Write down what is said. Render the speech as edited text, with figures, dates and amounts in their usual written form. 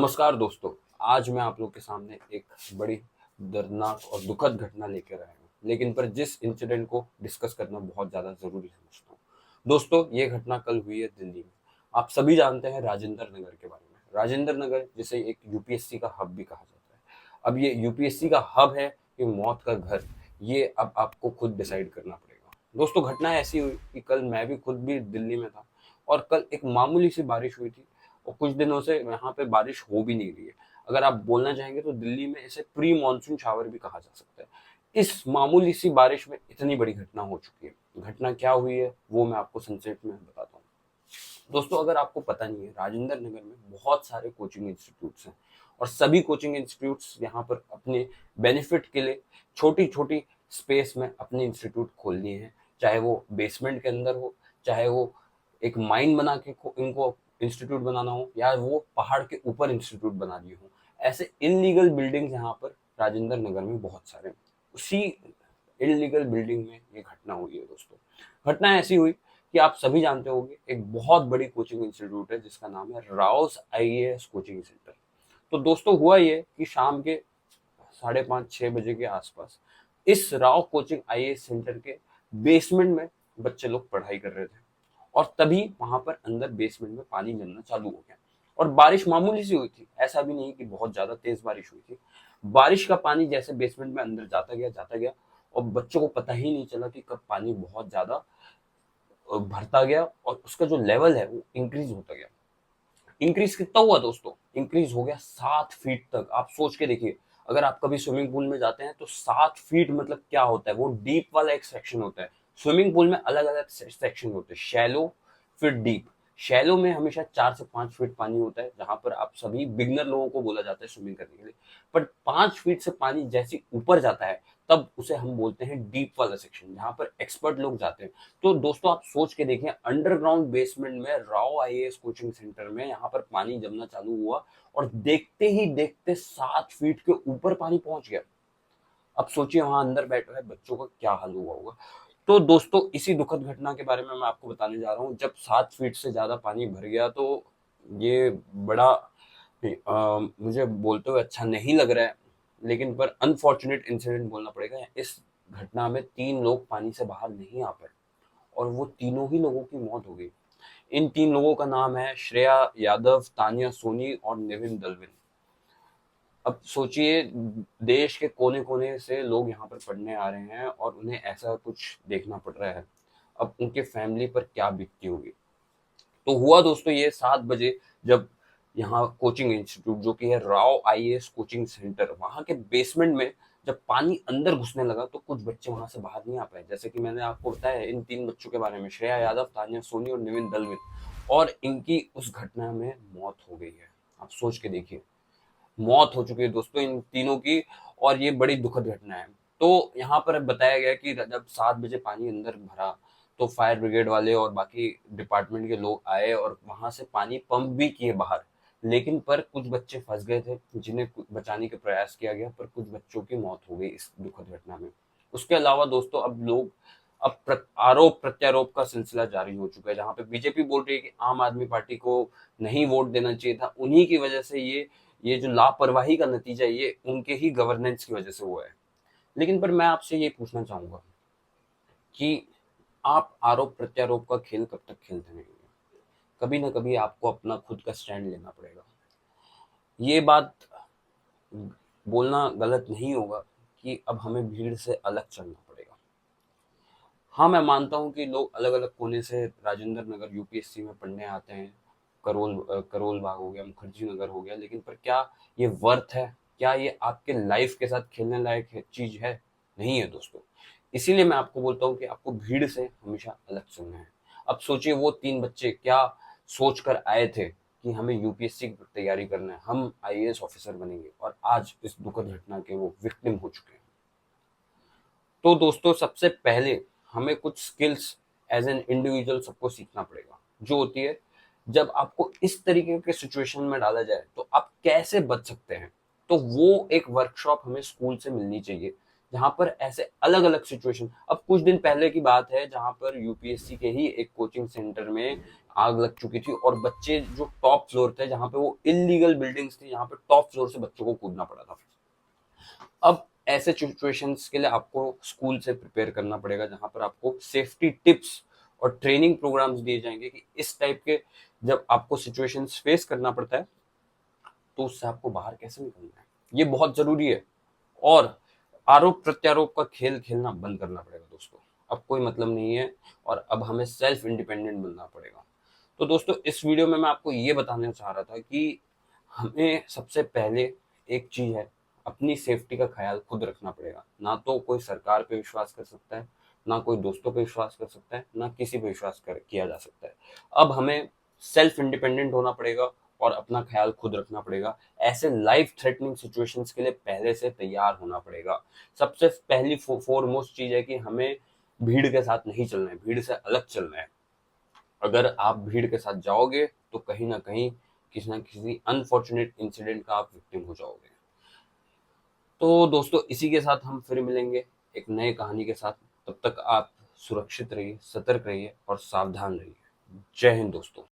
नमस्कार दोस्तों। आज मैं आप लोग के सामने एक बड़ी दर्दनाक और दुखद घटना लेकर आया हूँ, लेकिन पर जिस इंसिडेंट को डिस्कस करना बहुत ज़्यादा ज़रूरी समझता हूँ। दोस्तों, ये घटना कल हुई है दिल्ली में। आप सभी जानते हैं राजेंद्र नगर के बारे में। राजेंद्र नगर जिसे एक यूपीएससी का हब भी कहा जाता है। अब ये यूपीएससी का हब है कि मौत का घर, ये अब आपको खुद डिसाइड करना पड़ेगा। दोस्तों, घटना ऐसी हुई कि कल मैं भी खुद भी दिल्ली में था और कल एक मामूली सी बारिश हुई थी और कुछ दिनों से यहाँ पे बारिश हो भी नहीं रही है। अगर आप बोलना चाहेंगे तो दिल्ली में इसे प्री मानसून शावर भी कहा जा सकता है। इस मामूली सी बारिश में इतनी बड़ी घटना हो चुकी है। घटना क्या हुई है वो मैं आपको संक्षेप में बताता हूँ। दोस्तों, अगर आपको पता नहीं है, राजेंद्र नगर में बहुत सारे कोचिंग इंस्टीट्यूट्स हैं और सभी कोचिंग इंस्टीट्यूट्स यहाँ पर अपने बेनिफिट के लिए छोटी छोटी स्पेस में अपने इंस्टीट्यूट खोल लिए हैं। चाहे वो बेसमेंट के अंदर हो, चाहे वो एक माइन बना के इनको इंस्टीट्यूट बनाना हो, या वो पहाड़ के ऊपर इंस्टीट्यूट बना दिए हो। ऐसे इनलीगल बिल्डिंग्स यहाँ पर राजेंद्र नगर में बहुत सारे हैं। उसी इलीगल बिल्डिंग में ये घटना हुई है। दोस्तों, घटना ऐसी हुई कि आप सभी जानते होंगे, एक बहुत बड़ी कोचिंग इंस्टीट्यूट है जिसका नाम है राउस आईएएस कोचिंग सेंटर। तो दोस्तों, हुआ ये कि शाम के 5:30-6 बजे के आसपास इस राव कोचिंग आईएएस सेंटर के बेसमेंट में बच्चे लोग पढ़ाई कर रहे थे और तभी वहां पर अंदर बेसमेंट में पानी जमना चालू हो गया। और बारिश मामूली सी हुई थी, ऐसा भी नहीं कि बहुत ज्यादा तेज बारिश हुई थी। बारिश का पानी जैसे बेसमेंट में अंदर जाता गया और बच्चों को पता ही नहीं चला कि कब पानी बहुत ज्यादा भरता गया और उसका जो लेवल है वो इंक्रीज होता गया। इंक्रीज कितना हुआ दोस्तों? इंक्रीज हो गया 7 फीट तक। आप सोच के देखिए, अगर आप कभी स्विमिंग पूल में जाते हैं तो 7 फीट मतलब क्या होता है। वो डीप वाला एक सेक्शन होता है। स्विमिंग पूल में अलग अलग सेक्शन होते हैं, शैलो फिर डीप। शैलो में हमेशा 4 से 5 फीट पानी होता है, जहां पर आप सभी बिगनर लोगों को बोला जाता है स्विमिंग करने के लिए। बट 5 फीट से पानी जैसे ऊपर जाता है तब उसे हम बोलते हैं डीप वाला सेक्शन, जहां पर एक्सपर्ट लोग जाते हैं। तो दोस्तों, आप सोच के देखिए, अंडरग्राउंड बेसमेंट में राव आईएएस कोचिंग सेंटर में यहाँ पर पानी जमना चालू हुआ और देखते ही देखते 7 फीट के ऊपर पानी पहुंच गया। अब सोचिए, वहां अंदर बैठे हुए बच्चों का क्या हाल हुआ होगा। तो दोस्तों, इसी दुखद घटना के बारे में मैं आपको बताने जा रहा हूँ। जब 7 फीट से ज्यादा पानी भर गया तो ये बड़ा मुझे बोलते हुए अच्छा नहीं लग रहा है, लेकिन पर अनफॉर्चुनेट इंसिडेंट बोलना पड़ेगा। इस घटना में 3 लोग पानी से बाहर नहीं आ पाए और वो तीनों ही लोगों की मौत हो गई। इन 3 लोगों का नाम है श्रेया यादव, तानिया सोनी और निविन दलविन। अब सोचिए, देश के कोने कोने से लोग यहाँ पर पढ़ने आ रहे हैं और उन्हें ऐसा कुछ देखना पड़ रहा है। अब उनके फैमिली पर क्या बीतती होगी। तो हुआ दोस्तों ये 7 बजे, जब यहाँ कोचिंग इंस्टीट्यूट जो कि है राव आईएएस कोचिंग सेंटर, वहां के बेसमेंट में जब पानी अंदर घुसने लगा तो कुछ बच्चे वहां से बाहर नहीं आ पाए। जैसे कि मैंने आपको बताया इन 3 बच्चों के बारे में, श्रेया यादव, तानिया सोनी और निविन दलविन, और इनकी उस घटना में मौत हो गई है। आप सोच के देखिए, मौत हो चुकी है दोस्तों इन तीनों की, और ये बड़ी दुखद घटना है। तो यहाँ पर बताया गया कि जब 7 बजे पानी अंदर भरा तो फायर ब्रिगेड वाले और बाकी डिपार्टमेंट के लोग आए और वहां से पानी पंप भी किए बाहर, लेकिन पर कुछ बच्चे फंस गए थे जिन्हें बचाने का प्रयास किया गया, पर कुछ बच्चों की मौत हो गई इस दुखद घटना में। उसके अलावा दोस्तों, अब लोग आरोप प्रत्यारोप का सिलसिला जारी हो चुका है, जहां पे बीजेपी बोल रही है कि आम आदमी पार्टी को नहीं वोट देना चाहिए था, उन्हीं की वजह से ये जो लापरवाही का नतीजा है, ये उनके ही गवर्नेंस की वजह से हुआ है। लेकिन पर मैं आपसे ये पूछना चाहूंगा कि आप आरोप प्रत्यारोप का खेल कब तक खेलते रहेंगे? कभी ना कभी आपको अपना खुद का स्टैंड लेना पड़ेगा। ये बात बोलना गलत नहीं होगा कि अब हमें भीड़ से अलग चलना पड़ेगा। हाँ, मैं मानता हूँ कि लोग अलग अलग कोने से राजेंद्र नगर यूपीएससी में पढ़ने आते हैं। करोल बाग हो गया, मुखर्जी नगर हो गया, लेकिन पर क्या ये वर्थ है? क्या ये आपके लाइफ के साथ खेलने लायक चीज है? नहीं है दोस्तों। इसीलिए मैं आपको बोलता हूँ कि आपको भीड़ से हमेशा अलग चलना है। अब सोचिए, वो 3 बच्चे क्या सोच कर आए थे कि हमें यूपीएससी की तैयारी करना है, हम आईएएस ऑफिसर बनेंगे, और आज इस दुखद घटना के वो विक्टिम हो चुके हैं। तो दोस्तों, सबसे पहले हमें कुछ स्किल्स एज एन इंडिविजुअल सबको सीखना पड़ेगा, जो होती है जब आपको इस तरीके के सिचुएशन में डाला जाए तो आप कैसे बच सकते हैं। तो वो एक वर्कशॉप हमें स्कूल से मिलनी चाहिए, जहां पर ऐसे अलग अलग सिचुएशन। अब कुछ दिन पहले की बात है, जहां पर यूपीएससी के ही एक कोचिंग सेंटर में आग लग चुकी थी और बच्चे जो टॉप फ्लोर थे, जहां पे वो इलीगल बिल्डिंग्स थी, यहाँ पे टॉप फ्लोर से बच्चों को कूदना पड़ा था। अब ऐसे सिचुएशंस के लिए आपको स्कूल से प्रिपेयर करना पड़ेगा, जहां पर आपको सेफ्टी टिप्स और ट्रेनिंग प्रोग्राम्स दिए जाएंगे कि इस टाइप के जब आपको सिचुएशंस फेस करना पड़ता है तो उससे आपको बाहर कैसे निकलना है, ये बहुत जरूरी है। और आरोप प्रत्यारोप का खेल खेलना बंद करना पड़ेगा दोस्तों, अब कोई मतलब नहीं है और अब हमें सेल्फ इंडिपेंडेंट बनना पड़ेगा। तो दोस्तों इस वीडियो में मैं आपको ये बताना चाह रहा था कि हमें सबसे पहले एक चीज है, अपनी सेफ्टी का ख्याल खुद रखना पड़ेगा। ना तो कोई सरकार पे विश्वास कर सकता है, ना कोई दोस्तों पे विश्वास कर सकता है, ना किसी पे विश्वास किया जा सकता है। अब हमें सेल्फ इंडिपेंडेंट होना पड़ेगा और अपना ख्याल खुद रखना पड़ेगा। ऐसे लाइफ थ्रेटनिंग सिचुएशंस के लिए पहले से तैयार होना पड़ेगा। सबसे पहली फोरमोस्ट चीज है कि हमें भीड़ के साथ नहीं चलना है, भीड़ से अलग चलना है। अगर आप भीड़ के साथ जाओगे तो कहीं ना कहीं किसी ना किसी अनफॉर्चुनेट इंसिडेंट का आप विक्टिम हो जाओगे। तो दोस्तों इसी के साथ हम फिर मिलेंगे एक नए कहानी के साथ। तब तक आप सुरक्षित रहिए, सतर्क रहिए और सावधान रहिए। जय हिंद दोस्तों।